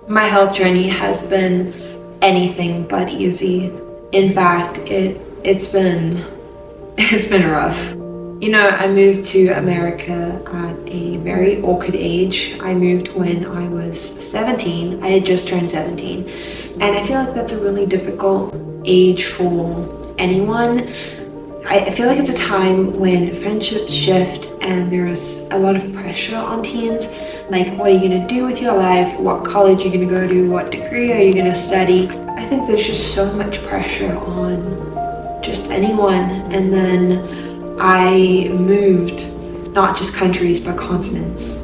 My health journey has been anything but easy. In fact, it's been rough. You know, I moved to America at a very awkward age. I moved when I was 17. I had just turned 17. And I feel like that's a really difficult age for anyone. I feel like it's a time when friendships shift and there's a lot of pressure on teens. Like, what are you gonna do with your life? What college are you gonna go to? What degree are you gonna study? I think there's just so much pressure on just anyone. And then I moved, not just countries, but continents.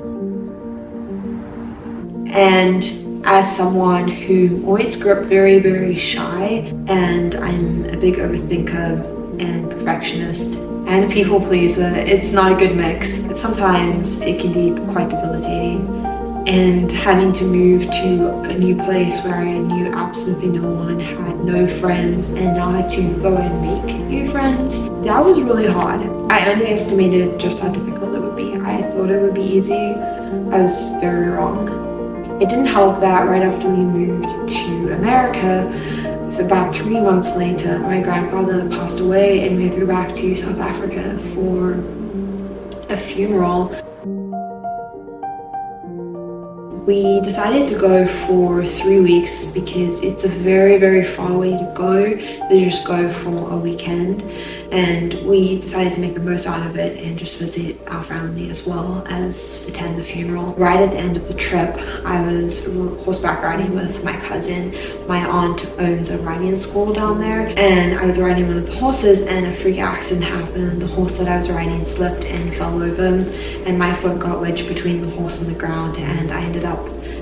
And as someone who always grew up very, very shy, and I'm a big overthinker and perfectionist and a people pleaser, it's not a good mix. Sometimes it can be quite debilitating. And having to move to a new place where I knew absolutely no one, had no friends, and now had to go and make new friends, that was really hard. I underestimated just how difficult it would be. I thought it would be easy. I was very wrong. It didn't help that right after we moved to America, so about 3 months later, my grandfather passed away and we had to go back to South Africa for a funeral. We decided to go for 3 weeks because it's a very, very far way to go to just go for a weekend. And we decided to make the most out of it and just visit our family as well as attend the funeral. Right at the end of the trip, I was horseback riding with my cousin. My aunt owns a riding school down there, and I was riding one of the horses and a freak accident happened. The horse that I was riding slipped and fell over, and my foot got wedged between the horse and the ground, and I ended up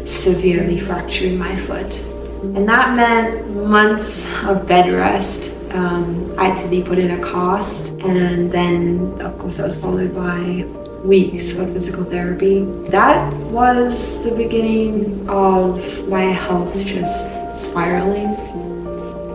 severely fracturing my foot. And that meant months of bed rest. I had to be put in a cast, and then of course that was followed by weeks of physical therapy. That was the beginning of my health just spiraling.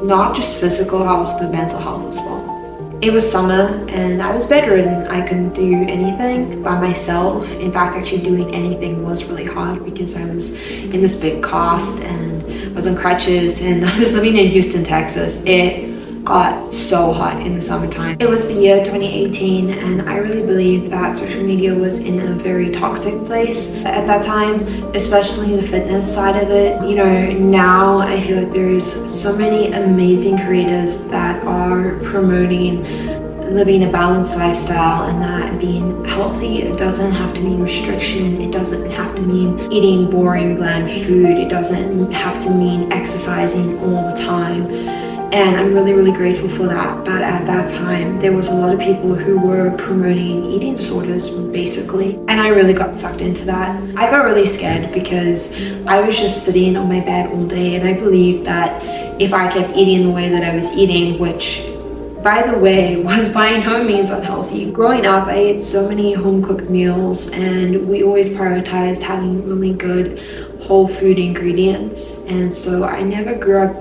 Not just physical health, but mental health as well. It was summer and I was bedridden. I couldn't do anything by myself. In fact, actually doing anything was really hard because I was in this big cast and I was on crutches, and I was living in Houston, Texas. It got so hot in the summertime. It was the year 2018, and I really believe that social media was in a very toxic place at that time, especially the fitness side of it. You know, now I feel like there's so many amazing creators that are promoting living a balanced lifestyle, and that being healthy, it doesn't have to mean restriction. It doesn't have to mean eating boring, bland food. It doesn't have to mean exercising all the time. And I'm really, really grateful for that. But at that time, there was a lot of people who were promoting eating disorders, basically. And I really got sucked into that. I got really scared because I was just sitting on my bed all day, and I believed that if I kept eating the way that I was eating, which, by the way, was by no means unhealthy. Growing up, I ate so many home-cooked meals, and we always prioritized having really good whole food ingredients. And so I never grew up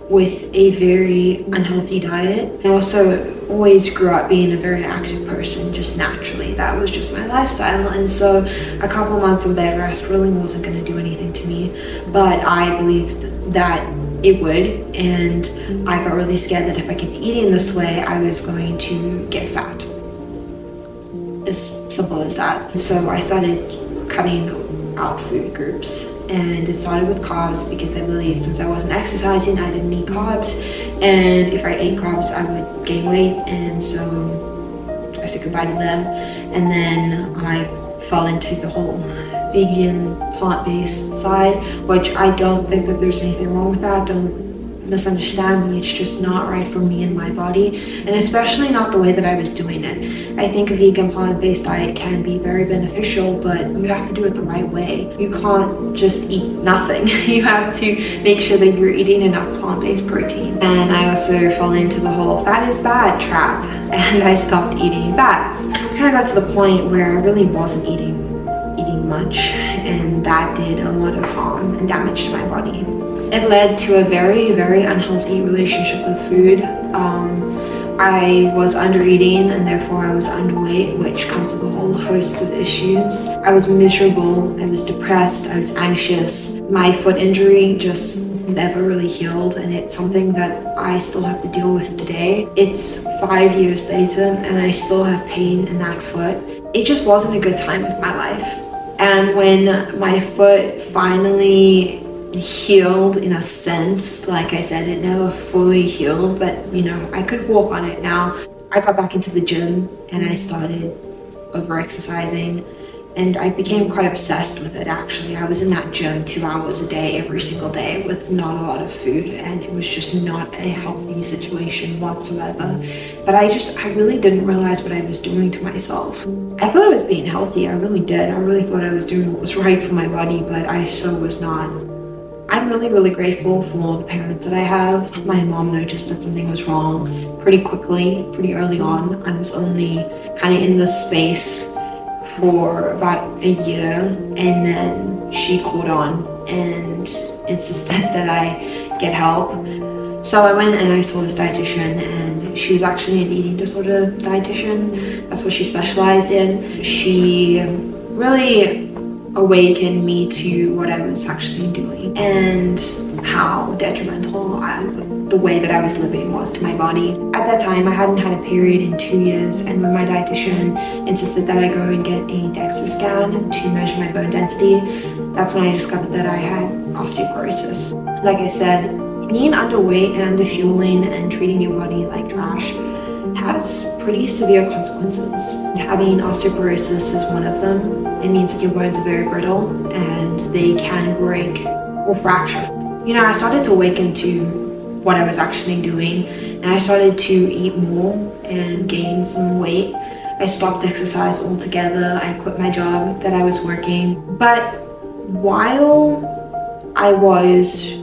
with a very unhealthy diet. I also always grew up being a very active person, just naturally. That was just my lifestyle. And so a couple months of bed rest really wasn't going to do anything to me, but I believed that it would, and I got really scared that if I kept eating this way, I was going to get fat. As simple as that. So I started cutting out food groups. And it started with carbs because I believed since I wasn't exercising, I didn't need carbs, and if I ate carbs I would gain weight, and so I said goodbye to them. And then I fell into the whole vegan, plant-based side, which I don't think that there's anything wrong with that. Don't misunderstand me, it's just not right for me and my body, and especially not the way that I was doing it. I think a vegan, plant-based diet can be very beneficial, but you have to do it the right way. You can't just eat nothing. You have to make sure that you're eating enough plant-based protein. And I also fell into the whole fat is bad trap, and I stopped eating fats. I kind of got to the point where I really wasn't eating much, and that did a lot of harm and damage to my body. It led to a very, very unhealthy relationship with food. I was under eating and therefore I was underweight, which comes with a whole host of issues. I was miserable, I was depressed, I was anxious. My foot injury just never really healed, and it's something that I still have to deal with today. It's 5 years later and I still have pain in that foot. It just wasn't a good time of my life. And when my foot finally healed, in a sense, like I said, it never fully healed, but I could walk on it now. I got back into the gym and I started over exercising, and I became quite obsessed with it. Actually, I was in that gym 2 hours a day every single day with not a lot of food, and it was just not a healthy situation whatsoever. But I really didn't realize what I was doing to myself. I thought I was being healthy, I really did. I really thought I was doing what was right for my body, but I so was not. I'm really, really grateful for the parents that I have. My mom noticed that something was wrong pretty quickly, pretty early on. I was only kind of in this space for about a year, and then she caught on and insisted that I get help. So I went and I saw this dietitian, and she was actually an eating disorder dietitian. That's what she specialized in. She really awakened me to what I was actually doing and how detrimental the way that I was living was to my body. At that time, I hadn't had a period in 2 years, and when my dietitian insisted that I go and get a DEXA scan to measure my bone density, that's when I discovered that I had osteoporosis. Like I said, being underweight and underfueling and treating your body like trash has pretty severe consequences. Having osteoporosis is one of them. It means that your bones are very brittle and they can break or fracture. I started to awaken to what I was actually doing, and I started to eat more and gain some weight. I stopped exercise altogether. I quit my job that I was working. But while I was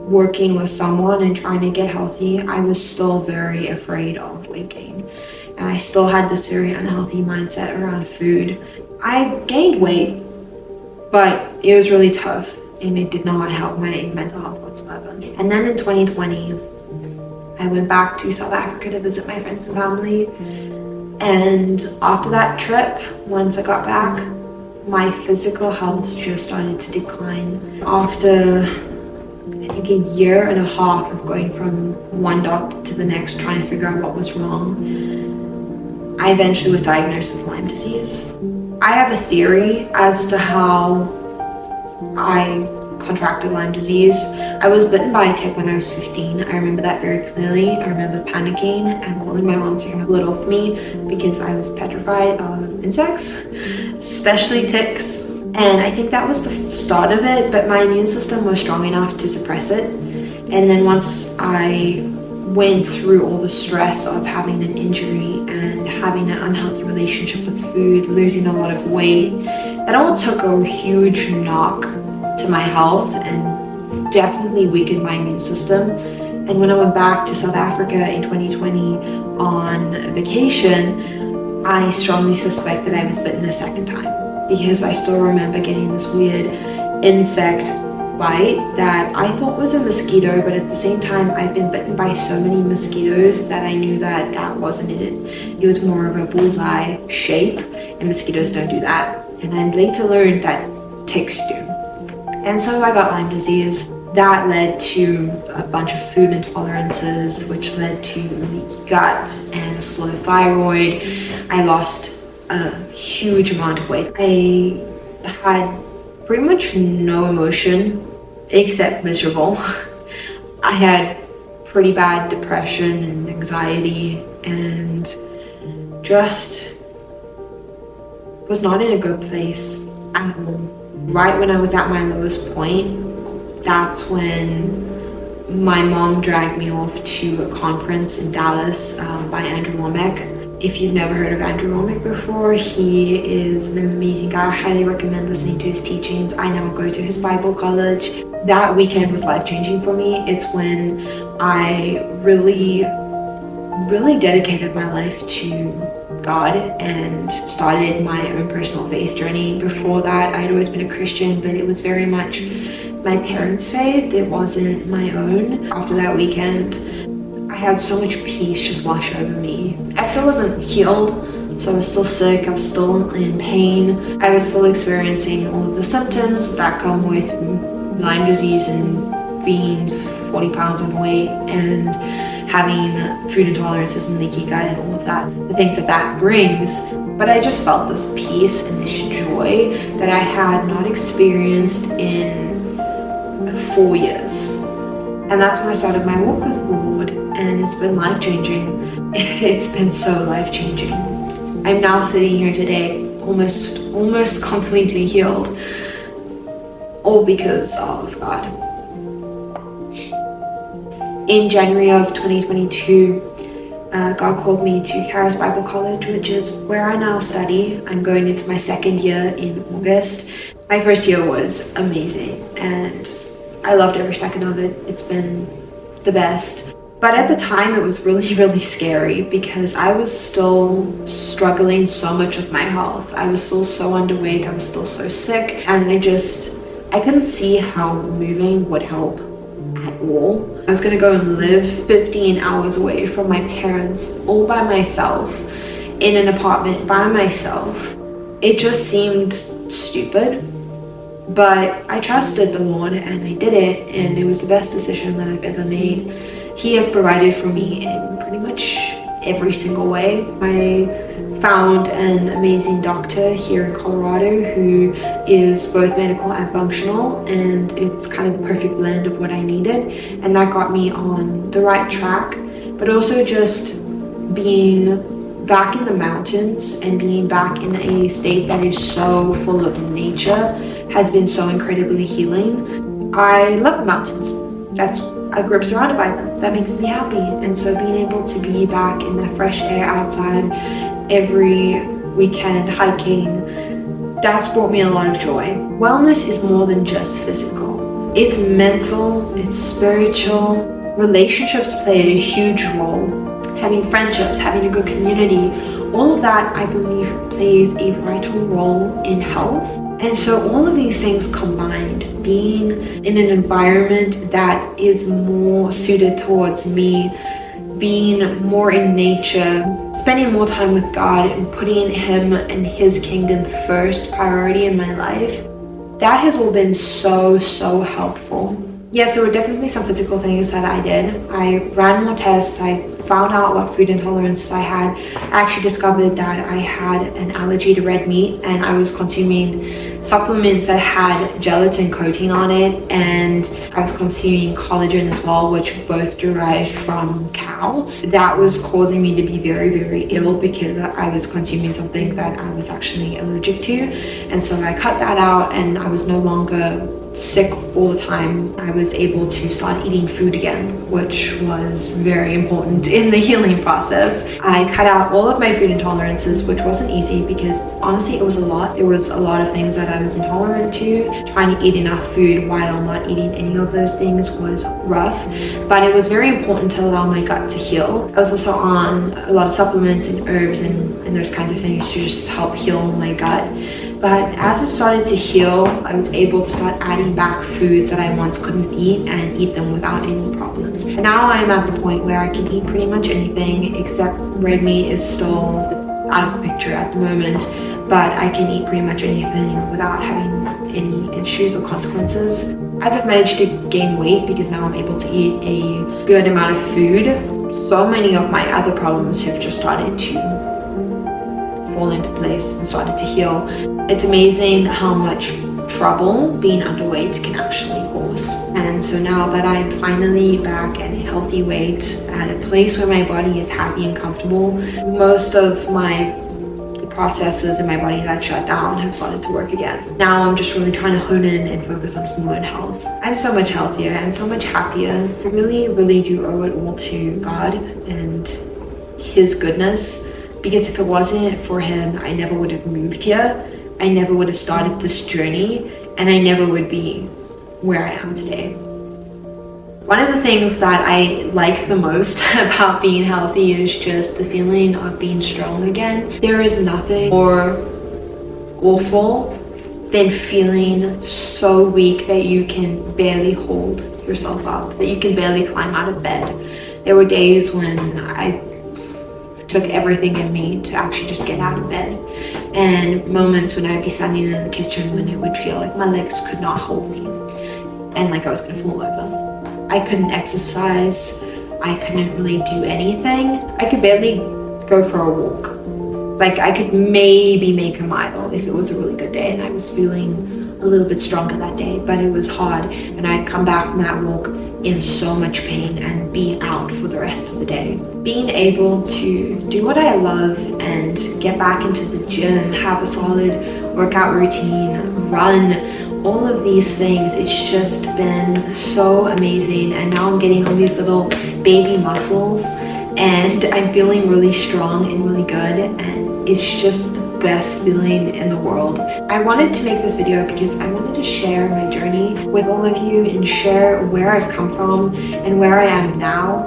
working with someone and trying to get healthy, I was still very afraid of weight gain. And I still had this very unhealthy mindset around food. I gained weight, but it was really tough, and it did not help my mental health whatsoever. And then in 2020, I went back to South Africa to visit my friends and family. And after that trip, once I got back, my physical health just started to decline. After I think a year and a half of going from one doctor to the next trying to figure out what was wrong, I eventually was diagnosed with Lyme disease. I have a theory as to how I contracted Lyme disease. I was bitten by a tick when I was 15. I remember that very clearly. I remember panicking and calling my mom saying, "Blood off me," because I was petrified of insects, especially ticks. And I think that was the start of it, but my immune system was strong enough to suppress it. And then once I went through all the stress of having an injury and having an unhealthy relationship with food, losing a lot of weight, that all took a huge knock to my health and definitely weakened my immune system. And when I went back to South Africa in 2020 on vacation, I strongly suspect that I was bitten a second time, because I still remember getting this weird insect bite that I thought was a mosquito, but at the same time I've been bitten by so many mosquitoes that I knew that that wasn't it. It was more of a bullseye shape, and mosquitoes don't do that. And I later learned that ticks do. And so I got Lyme disease. That led to a bunch of food intolerances, which led to leaky gut and a slow thyroid. I lost a huge amount of weight. I had pretty much no emotion except miserable. I had pretty bad depression and anxiety, and just was not in a good place at all. Right when I was at my lowest point, that's when my mom dragged me off to a conference in Dallas by Andrew Womack. If you've never heard of Andrew Womack before, he is an amazing guy. I highly recommend listening to his teachings. I now go to his Bible college. That weekend was life-changing for me. It's when I really dedicated my life to God and started my own personal faith journey. Before that, I'd always been a Christian, but it was very much my parents' faith. It wasn't my own. After that weekend, I had so much peace just wash over me. I still wasn't healed, so I was still sick, I was still in pain. I was still experiencing all of the symptoms that come with Lyme disease and being 40 pounds overweight and having food intolerances and leaky gut and all of that, the things that that brings. But I just felt this peace and this joy that I had not experienced in 4 years. And that's when I started my walk with the Lord, and it's been life-changing. It's been so life-changing. I'm now sitting here today almost completely healed, all because of God. In January of 2022, God called me to Charis Bible College, which is where I now study. I'm going into my second year in August. My first year was amazing and I loved every second of it. It's been the best. But at the time it was really scary because I was still struggling so much with my health. I was still so underweight, I was still so sick, and I couldn't see how moving would help at all. I was gonna go and live 15 hours away from my parents, all by myself, in an apartment by myself. It just seemed stupid, but I trusted the Lord and I did it, and it was the best decision that I've ever made. He has provided for me in pretty much every single way. I found an amazing doctor here in Colorado who is both medical and functional, and it's kind of the perfect blend of what I needed, and that got me on the right track. But also just being back in the mountains and being back in a state that is so full of nature has been so incredibly healing. I love the mountains. I grew up surrounded by them. That makes me happy. And so being able to be back in that fresh air outside every weekend hiking, that's brought me a lot of joy. Wellness is more than just physical. It's mental, it's spiritual. Relationships play a huge role. Having friendships, having a good community, all of that I believe plays a vital role in health. And so all of these things combined, being in an environment that is more suited towards me, being more in nature, spending more time with God and putting Him and His kingdom first priority in my life, that has all been so helpful. Yes, there were definitely some physical things that I did. I ran more tests. I found out what food intolerances I had. I actually discovered that I had an allergy to red meat, and I was consuming supplements that had gelatin coating on it, and I was consuming collagen as well, which both derived from cow. That was causing me to be very ill because I was consuming something that I was actually allergic to. And so I cut that out, and I was no longer sick all the time. I was able to start eating food again, which was very important in the healing process. I cut out all of my food intolerances, which wasn't easy because honestly it was a lot. There was a lot of things that I was intolerant to. Trying to eat enough food while not eating any of those things was rough, but it was very important to allow my gut to heal. I was also on a lot of supplements and herbs and those kinds of things to just help heal my gut. But as it started to heal, I was able to start adding back foods that I once couldn't eat and eat them without any problems. And now I'm at the point where I can eat pretty much anything, except red meat is still out of the picture at the moment, but I can eat pretty much anything without having any issues or consequences. As I've managed to gain weight, because now I'm able to eat a good amount of food, so many of my other problems have just started to fall into place and started to heal. It's amazing how much trouble being underweight can actually cause. And so now that I'm finally back at a healthy weight, at a place where my body is happy and comfortable, most of the processes in my body that shut down have started to work again. Now I'm just really trying to hone in and focus on hormone health. I'm so much healthier and so much happier. I really do owe it all to God and His goodness. Because if it wasn't for Him, I never would have moved here. I never would have started this journey, and I never would be where I am today. One of the things that I like the most about being healthy is just the feeling of being strong again. There is nothing more awful than feeling so weak that you can barely hold yourself up, that you can barely climb out of bed, There were days when I took everything in me to actually just get out of bed, and moments when I'd be standing in the kitchen when it would feel like my legs could not hold me and like I was gonna fall over. I couldn't exercise, I couldn't really do anything. I could barely go for a walk. Like I could maybe make a mile if it was a really good day and I was feeling a little bit stronger that day, but it was hard, and I'd come back from that walk in so much pain and be out for the rest of the day. Being able to do what I love and get back into the gym, have a solid workout routine, run, all of these things, it's just been so amazing. And now I'm getting all these little baby muscles and I'm feeling really strong and really good, and it's just the best feeling in the world. I wanted to make this video because I wanted to share my journey with all of you and share where I've come from and where I am now.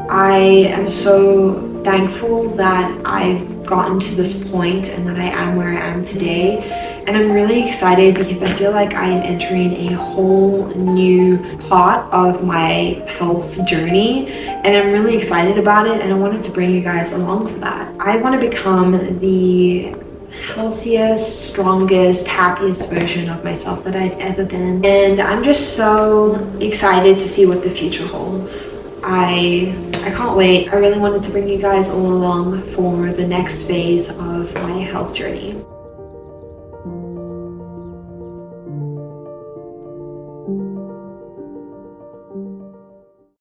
I am so thankful that I've gotten to this point and that I am where I am today. And I'm really excited because I feel like I am entering a whole new part of my health journey, and I'm really excited about it, and I wanted to bring you guys along for that. I want to become the healthiest, strongest, happiest version of myself that I've ever been, and I'm just so excited to see what the future holds. I can't wait. I really wanted to bring you guys all along for the next phase of my health journey.